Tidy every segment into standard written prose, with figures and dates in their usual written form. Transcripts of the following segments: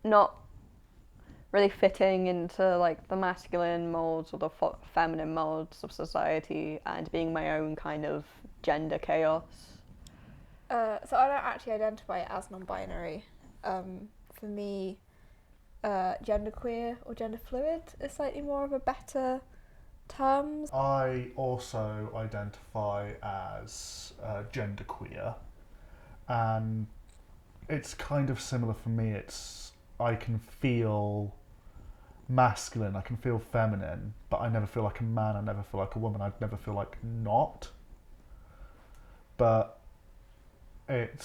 not really fitting into like the masculine molds or the feminine molds of society and being my own kind of gender chaos. So I don't actually identify as non-binary. For me, genderqueer or gender fluid is slightly more of a better term. I also identify as genderqueer, and it's kind of similar for me. I can feel masculine, I can feel feminine, but I never feel like a man, I never feel like a woman, I never feel like not. But it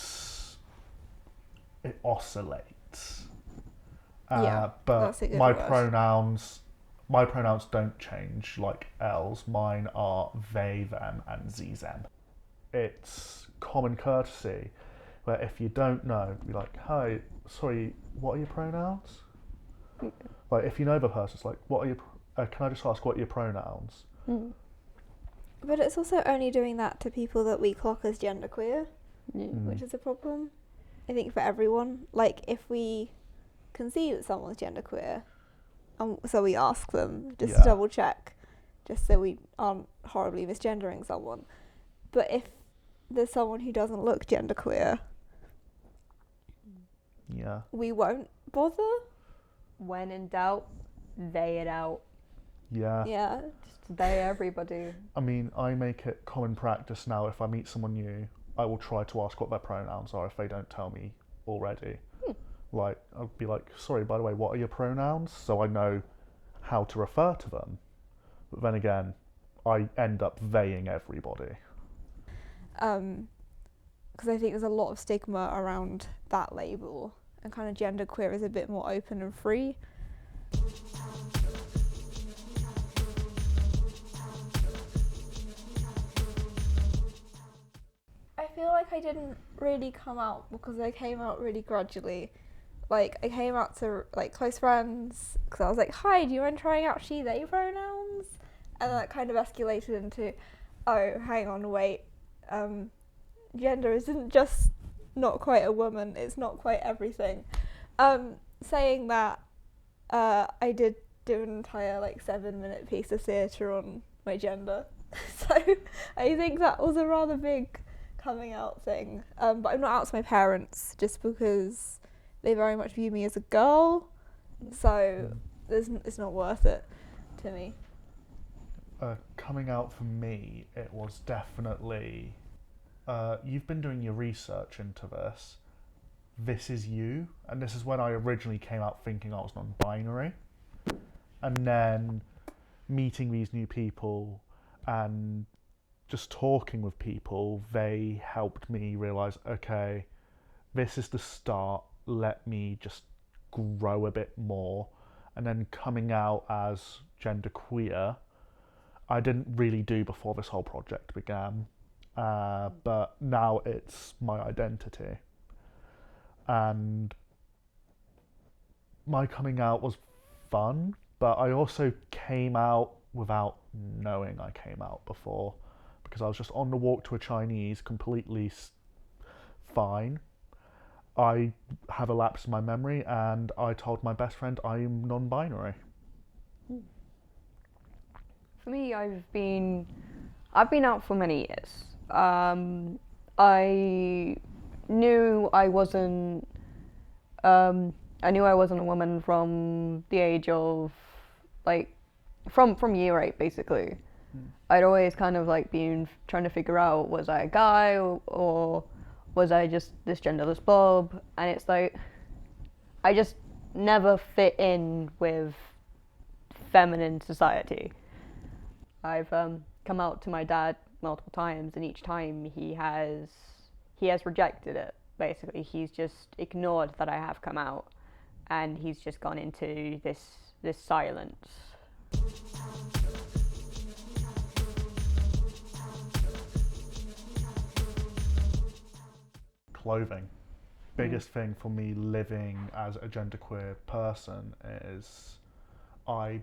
oscillates. But that's a good my word. pronouns don't change like L's. Mine are they, them, and ze, them. It's common courtesy where if you don't know, be like, "Hi, sorry, what are your pronouns?" Like if you know the person, it's like, "What are your? Can I just ask what are your pronouns?" Mm. But it's also only doing that to people that we clock as genderqueer, Yeah. which is a problem. I think for everyone, like if we can see that someone's genderqueer, so we ask them just to double check, just so we aren't horribly misgendering someone. But if there's someone who doesn't look genderqueer, we won't bother. When in doubt, they it out. Yeah. Just they everybody. I mean, I make it common practice now. If I meet someone new, I will try to ask what their pronouns are if they don't tell me already. Like, I'll be like, sorry, by the way, what are your pronouns? So I know how to refer to them. But then again, I end up theying everybody. Because I think there's a lot of stigma around that label, and kind of genderqueer is a bit more open and free. I feel like I didn't really come out because I came out really gradually. Like, I came out to, like, close friends because I was like, hi, do you mind trying out she, they pronouns? And that kind of escalated into, oh, hang on, wait, gender isn't just not quite a woman, it's not quite everything. Saying that, I did do an entire, like, 7-minute piece of theatre on my gender. So I think that was a rather big coming out thing. But I'm not out to my parents just because they very much view me as a girl, so it's not worth it to me. Coming out for me, it was definitely, you've been doing your research into this. This is you, and this is when I originally came out thinking I was non-binary, and then meeting these new people and just talking with people, they helped me realise, okay, this is the start, let me just grow a bit more. And then coming out as genderqueer, I didn't really do before this whole project began, but now it's my identity. And my coming out was fun, but I also came out without knowing I came out before, because I was just on the walk to a Chinese, completely fine. I have a lapse in my memory, and I told my best friend I'm non-binary. For me, I've been out for many years. I knew I wasn't. I knew I wasn't a woman from the age of, like, from year 8 basically. I'd always kind of like been trying to figure out, was I a guy or was I just this genderless blob? And it's like, I just never fit in with feminine society. I've come out to my dad multiple times, and each time he has rejected it. Basically, he's just ignored that I have come out, and he's just gone into this silence. Clothing. Biggest thing for me living as a genderqueer person is my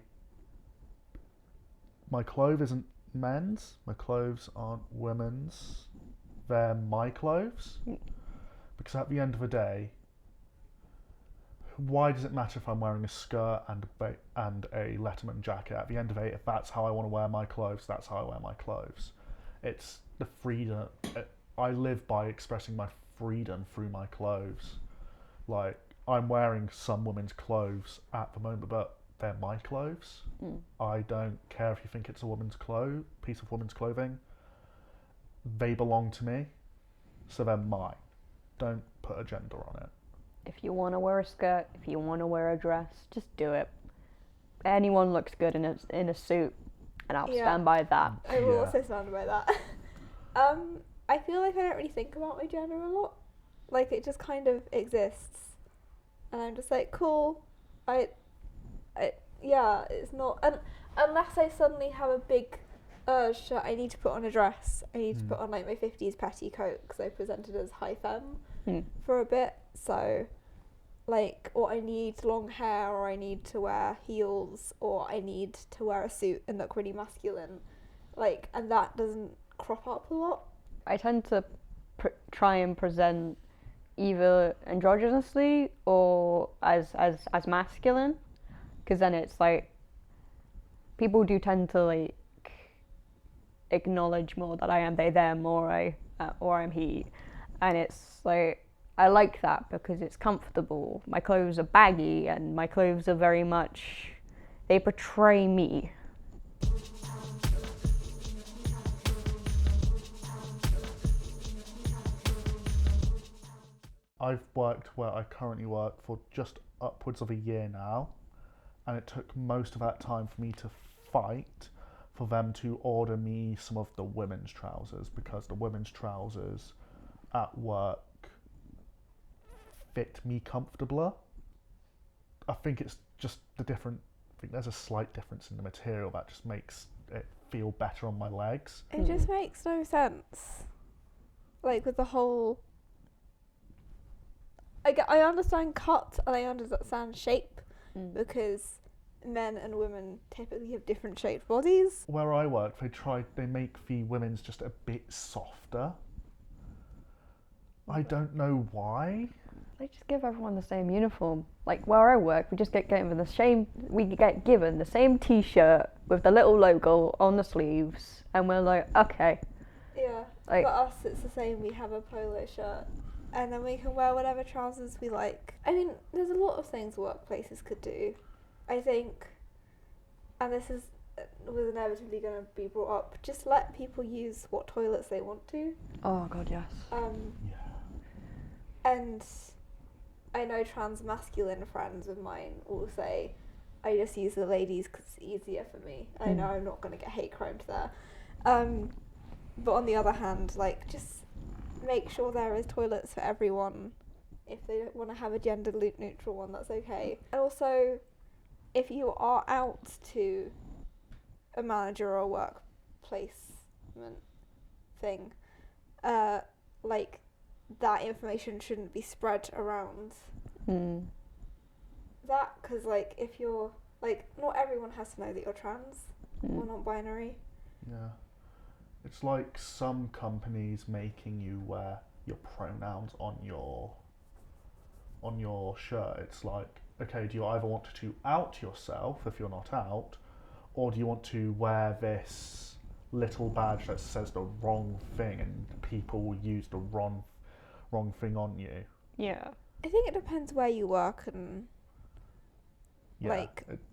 clothes isn't men's, my clothes aren't women's, they're my clothes. Because at the end of the day, why does it matter if I'm wearing a skirt and a Letterman jacket? At the end of it, if that's how I want to wear my clothes, that's how I wear my clothes. It's the freedom. I live by expressing my freedom through my clothes. Like, I'm wearing some women's clothes at the moment, but they're my clothes. I don't care if you think it's a piece of women's clothing. They belong to me, so they're mine. Don't put a gender on it. If you want to wear a skirt, if you want to wear a dress, just do it. Anyone looks good in a suit, and I'll stand by that. I will also stand by that. I feel like I don't really think about my gender a lot. Like, it just kind of exists, and I'm just like, cool. It's not, and unless I suddenly have a big urge that I need to put on a dress, I need to put on like my 50s petticoat because I presented as high femme for a bit, so like, or I need long hair, or I need to wear heels, or I need to wear a suit and look really masculine, like, and that doesn't crop up a lot. I tend to try and present either androgynously or as masculine, because then it's like people do tend to like acknowledge more that I am they them or I'm he, and it's like I like that because it's comfortable. My clothes are baggy and my clothes are very much, they portray me. I've worked where I currently work for just upwards of a year now, and it took most of that time for me to fight for them to order me some of the women's trousers, because the women's trousers at work fit me comfortabler. I think it's just I think there's a slight difference in the material that just makes it feel better on my legs. It just makes no sense. Like, with the whole, I understand cut and I understand shape, because men and women typically have different shaped bodies. Where I work, they make the women's just a bit softer. I don't know why. They just give everyone the same uniform. Like where I work, we get given the same T-shirt with the little logo on the sleeves, and we're like, okay. Yeah, like, for us it's the same. We have a polo shirt, and then we can wear whatever trousers we like. I mean, there's a lot of things workplaces could do, I think, and this was inevitably going to be brought up. Just let people use what toilets they want to. Oh god, yes. Yeah. And I know trans masculine friends of mine will say, I just use the ladies because it's easier for me. I know I'm not going to get hate crimed there. But on the other hand, like, just make sure there is toilets for everyone. If they don't want to have a gender neutral one, that's okay. And also, if you are out to a manager or a work placement thing, like, that information shouldn't be spread around. That, because, like, if you're, like, not everyone has to know that you're trans or non-binary. Yeah. It's like some companies making you wear your pronouns on your shirt. It's like, okay, do you either want to out yourself if you're not out, or do you want to wear this little badge that says the wrong thing and people will use the wrong thing on you? Yeah. I think it depends where you work and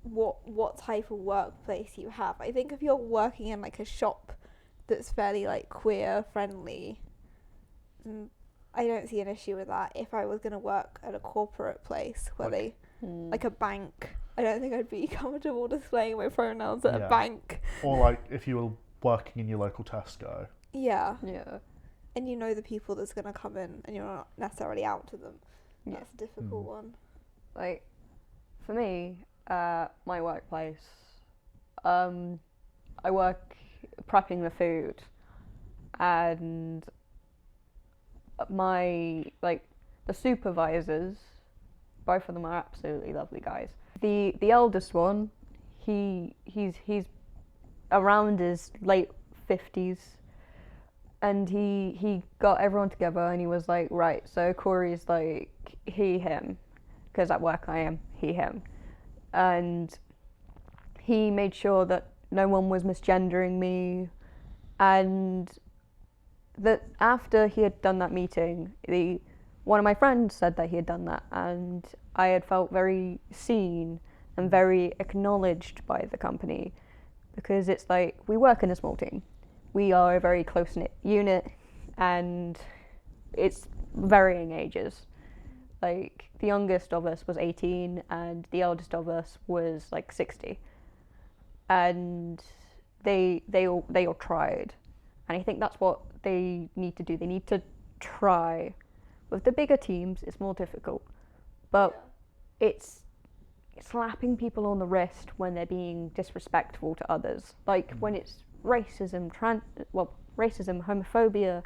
what type of workplace you have. I think if you're working in like a shop that's fairly like queer friendly, I don't see an issue with that. If I was going to work at a corporate place where like a bank, I don't think I'd be comfortable displaying my pronouns at a bank. Or like if you were working in your local Tesco. Yeah. Yeah. And you know the people that's going to come in and you're not necessarily out to them. That's a difficult one. Like, for me, my workplace, I work prepping the food, and the supervisors, both of them are absolutely lovely guys. The eldest one, he's around his late 50s, and he got everyone together and he was like, right, so Corey's like he, him, because at work I am he, him. And he made sure that no one was misgendering me, and that after he had done that meeting, one of my friends said that he had done that, and I had felt very seen and very acknowledged by the company, because it's like, we work in a small team. We are a very close-knit unit, and it's varying ages. Like, the youngest of us was 18 and the eldest of us was like 60. And they all tried. And I think that's what they need to do. They need to try. With the bigger teams, it's more difficult. But it's slapping people on the wrist when they're being disrespectful to others. Like when it's racism, racism, homophobia,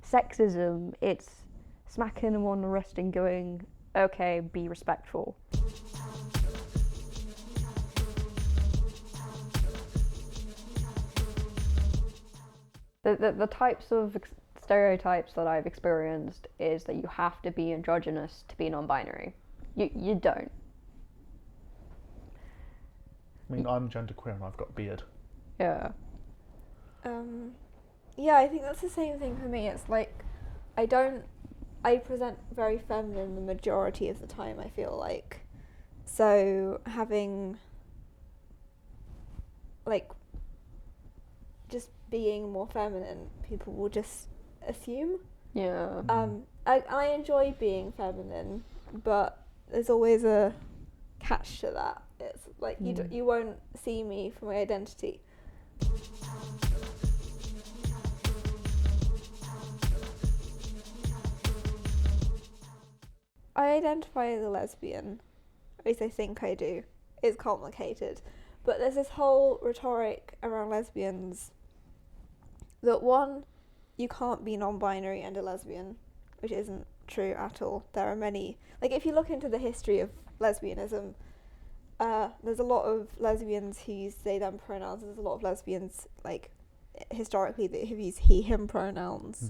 sexism, it's smacking them on the wrist and going, okay, be respectful. The types of stereotypes that I've experienced is that you have to be androgynous to be non-binary. You don't. I mean, I'm genderqueer and I've got a beard. Yeah. Yeah, I think that's the same thing for me. It's like, I present very feminine the majority of the time, I feel like. So having, like, just being more feminine, people will just assume. Yeah. I enjoy being feminine, but there's always a catch to that. It's like you won't see me for my identity. I identify as a lesbian, at least I think I do. It's complicated, but there's this whole rhetoric around lesbians that, one, you can't be non-binary and a lesbian, which isn't true at all. There are many, like if you look into the history of lesbianism, there's a lot of lesbians who use they them pronouns. There's a lot of lesbians, like, historically, that have used he him pronouns.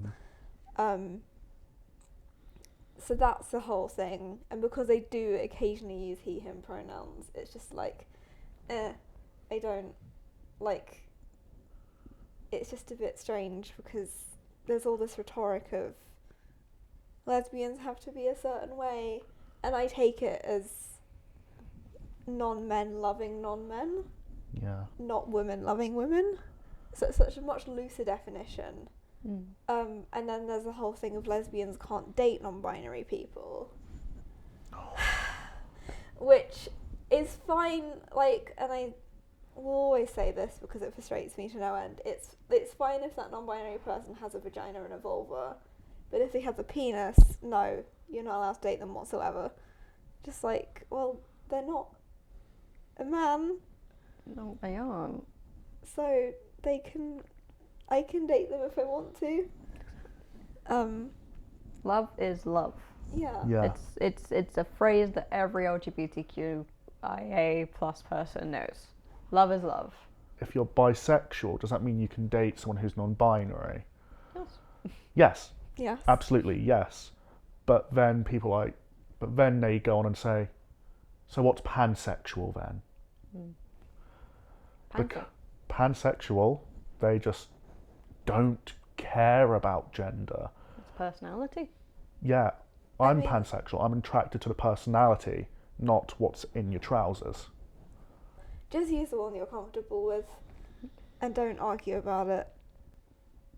So that's the whole thing, and because they do occasionally use he him pronouns, it's just like, I don't, like, it's just a bit strange, because there's all this rhetoric of lesbians have to be a certain way, and I take it as non-men loving non-men, not women loving women. So it's such a much looser definition. And then there's the whole thing of lesbians can't date non-binary people, which is fine, like, and I will always say this because it frustrates me to no end, it's fine if that non-binary person has a vagina and a vulva, but if they have a penis, no, you're not allowed to date them whatsoever. Just like, well, they're not a man. No, they aren't. So I can date them if I want to. Love is love. Yeah. It's a phrase that every LGBTQIA+ person knows. Love is love. If you're bisexual, does that mean you can date someone who's non-binary? Yes. Yes. Yes. Absolutely, yes. But then then they go on and say, so what's pansexual then? Pansexual, they just don't care about gender. It's personality. Yeah, I'm pansexual. I'm attracted to the personality, not what's in your trousers. Just use the one you're comfortable with and don't argue about it.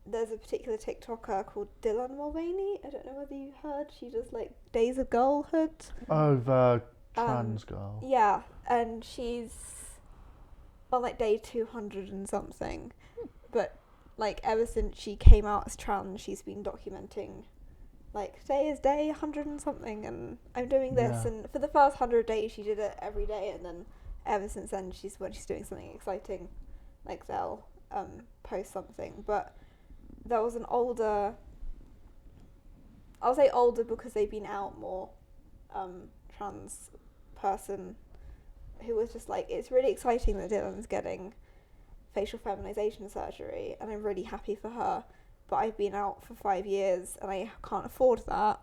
There's a particular TikToker called Dylan Mulvaney. I don't know whether you heard. She does like Days of Girlhood. Oh, the trans girl. Yeah, and she's on like day 200 and something. But like ever since she came out as trans, she's been documenting like today is day 100 and something, and I'm doing this. Yeah. And for the first 100 days she did it every day, and then ever since then when she's doing something exciting, like they'll post something. But there was an older, I'll say older because they've been out more, trans person who was just like, it's really exciting that Dylan's getting facial feminization surgery, and I'm really happy for her, but I've been out for 5 years and I can't afford that.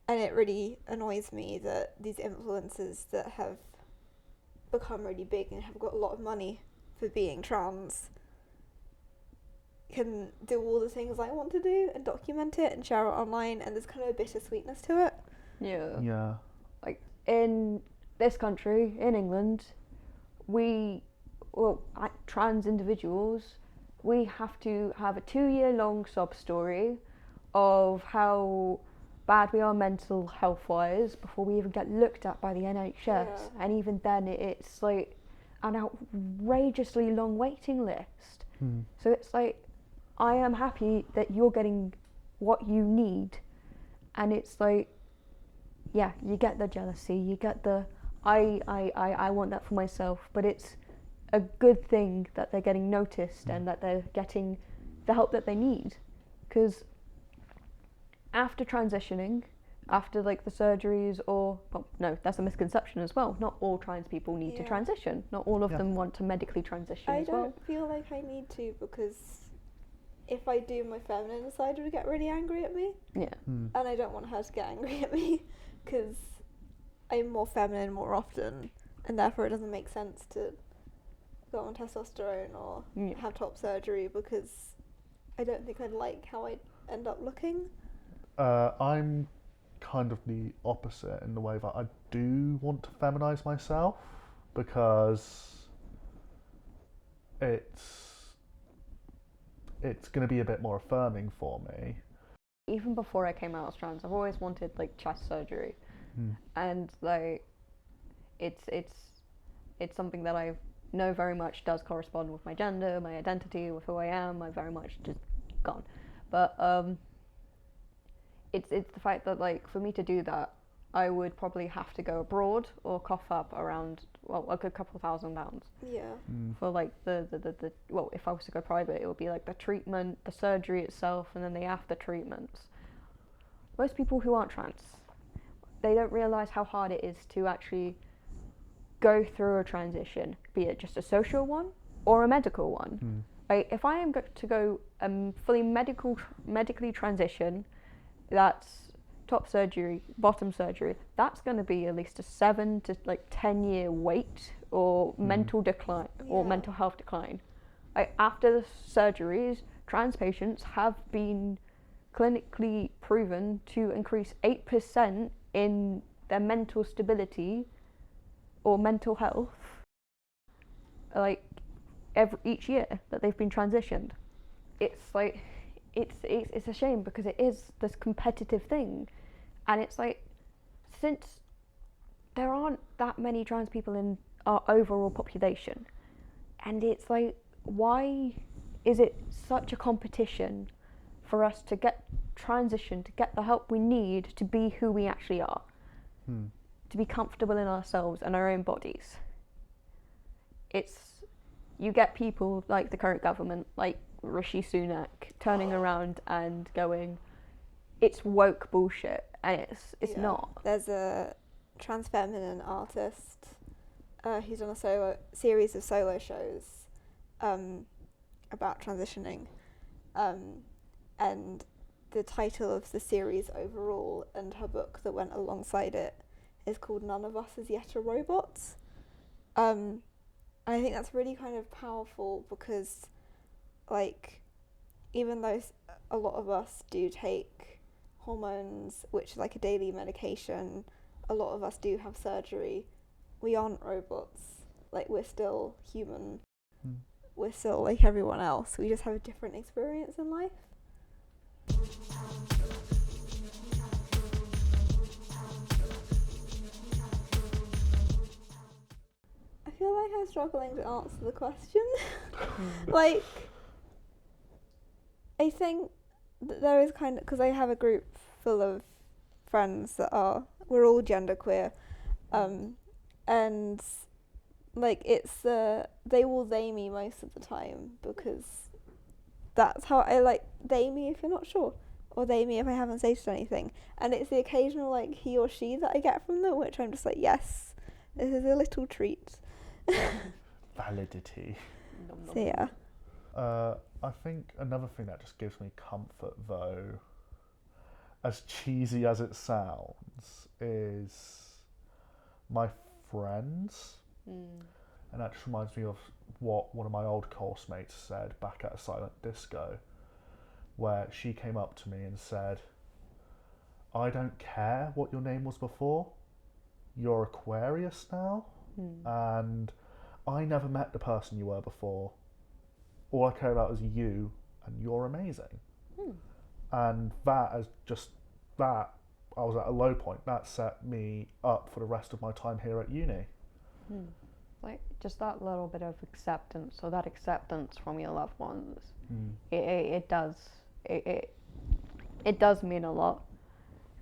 And it really annoys me that these influencers that have become really big and have got a lot of money for being trans can do all the things I want to do and document it and share it online, and there's kind of a bittersweetness to it. Yeah. Like in this country, in England, trans individuals, we have to have a 2-year-long sob story of how bad we are mental health wise before we even get looked at by the NHS, and even then it's like an outrageously long waiting list. So it's like, I am happy that you're getting what you need, and it's like, yeah, you get the jealousy, you get the I want that for myself, but it's a good thing that they're getting noticed and that they're getting the help that they need. Because after transitioning, after like the surgeries, no, that's a misconception as well. Not all trans people need to transition. Not all of them want to medically transition as well. I don't feel like I need to, because if I do, my feminine side would get really angry at me. Yeah. And I don't want her to get angry at me, because I'm more feminine more often, and therefore it doesn't make sense to go on testosterone or have top surgery, because I don't think I'd like how I end up looking. I'm kind of the opposite in the way that I do want to feminize myself, because it's going to be a bit more affirming for me. Even before I came out as trans, I've always wanted like chest surgery, and like it's something that I know very much does correspond with my gender, my identity, with who I am. I very much just gone, but it's the fact that like for me to do that, I would probably have to go abroad or cough up around a good couple £1,000. Yeah. For like the if I was to go private, it would be like the treatment, the surgery itself, and then the after treatments. Most people who aren't trans, they don't realise how hard it is to actually go through a transition, be it just a social one or a medical one. Like if I am to go fully medically transition, that's top surgery, bottom surgery, that's going to be at least a 7 to 10 year wait or mental decline or mental health decline. Like after the surgeries, trans patients have been clinically proven to increase 8% in their mental stability or mental health, like each year that they've been transitioned. It's like it's a shame, because it is this competitive thing, and it's like, since there aren't that many trans people in our overall population, and it's like, why is it such a competition for us to get transition, to get the help we need to be who we actually are, to be comfortable in ourselves and our own bodies? You get people like the current government, like Rishi Sunak, turning around and going, it's woke bullshit, and it's not. There's a trans feminine artist who's done a series of solo shows about transitioning, and the title of the series overall and her book that went alongside it is called None of Us Is Yet a Robot. And I think that's really kind of powerful, because like, even though a lot of us do take hormones, which is like a daily medication, a lot of us do have surgery, we aren't robots. Like, we're still human. We're still like everyone else. We just have a different experience in life. I feel like I'm struggling to answer the question. Like, I think that there is kind of, because I have a group full of friends that we're all genderqueer, and like they will they me most of the time, because that's how I like they me if you're not sure, or they me if I haven't stated anything, and it's the occasional like he or she that I get from them, which I'm just like, yes, this is a little treat. Validity. So yeah. I think another thing that just gives me comfort, though, as cheesy as it sounds, is my friends. And that just reminds me of what one of my old course mates said back at a silent disco, where she came up to me and said, I don't care what your name was before, you're Aquarius now, and I never met the person you were before. All I care about is you, and you're amazing. And that is just that. I was at a low point. That set me up for the rest of my time here at uni. Like just that little bit of acceptance, or that acceptance from your loved ones. It does mean a lot,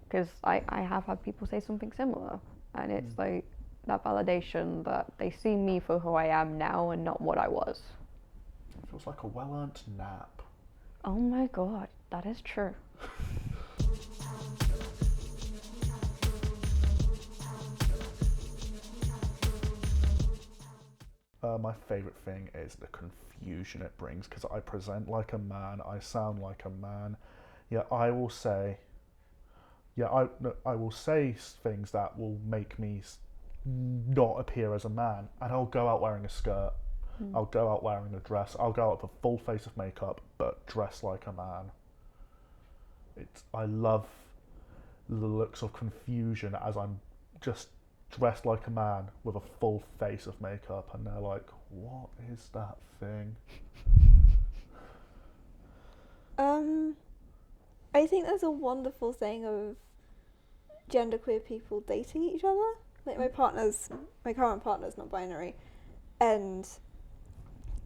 because I have had people say something similar, and it's like that validation that they see me for who I am now and not what I was. It feels like a well-earned nap. Oh my god, that is true. My favourite thing is the confusion it brings, because I present like a man, I sound like a man, yet I will say things that will make me not appear as a man, and I'll go out wearing a skirt, I'll go out wearing a dress, I'll go out with a full face of makeup, but dress like a man. I love the looks of confusion as I'm just dressed like a man with a full face of makeup, and they're like, what is that thing? I think there's a wonderful thing of genderqueer people dating each other. Like my current partner's not binary, and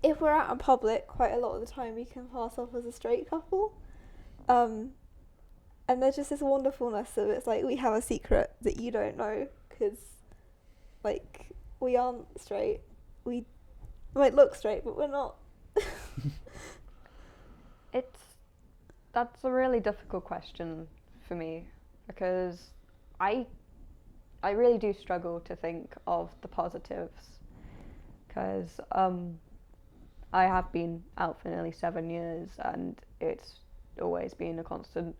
if we're out in public, quite a lot of the time we can pass off as a straight couple. And there's just this wonderfulness of it's like we have a secret that you don't know, because like we aren't straight. We might look straight, but we're not. That's a really difficult question for me, because I really do struggle to think of the positives, because I have been out for nearly 7 years, and it's always been a constant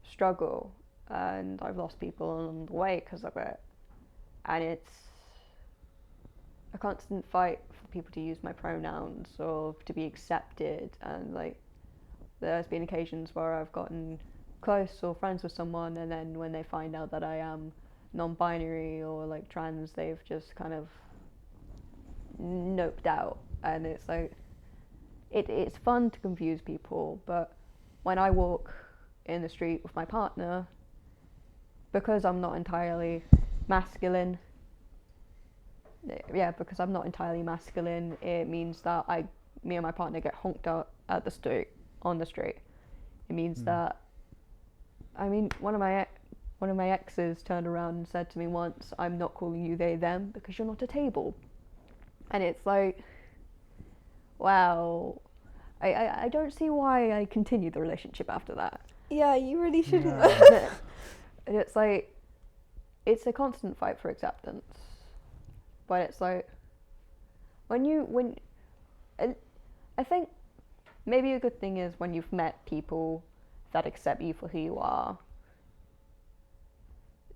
struggle, and I've lost people along the way because of it, and it's a constant fight for people to use my pronouns or to be accepted. And like there's been occasions where I've gotten close or friends with someone, and then when they find out that I am non-binary or like trans, they've just kind of noped out. And it's like it's fun to confuse people, but when I walk in the street with my partner, because I'm not entirely masculine, it means that me and my partner get honked out on the street. It means that, I mean, one of my exes turned around and said to me once, I'm not calling you they them because you're not a table. And it's like, wow, I don't see why I continued the relationship after that. Yeah, you really shouldn't. Yeah. And it's like, it's a constant fight for acceptance. But it's like, I think maybe a good thing is when you've met people that accept you for who you are,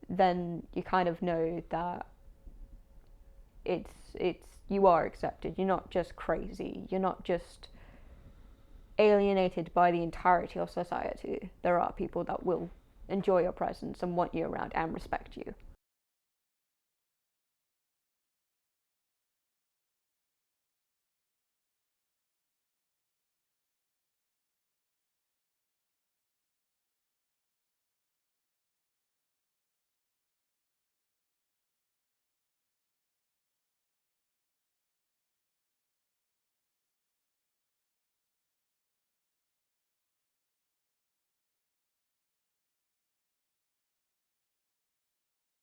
then you kind of know that you are accepted. You're not just crazy. You're not just alienated by the entirety of society. There are people that will enjoy your presence and want you around and respect you.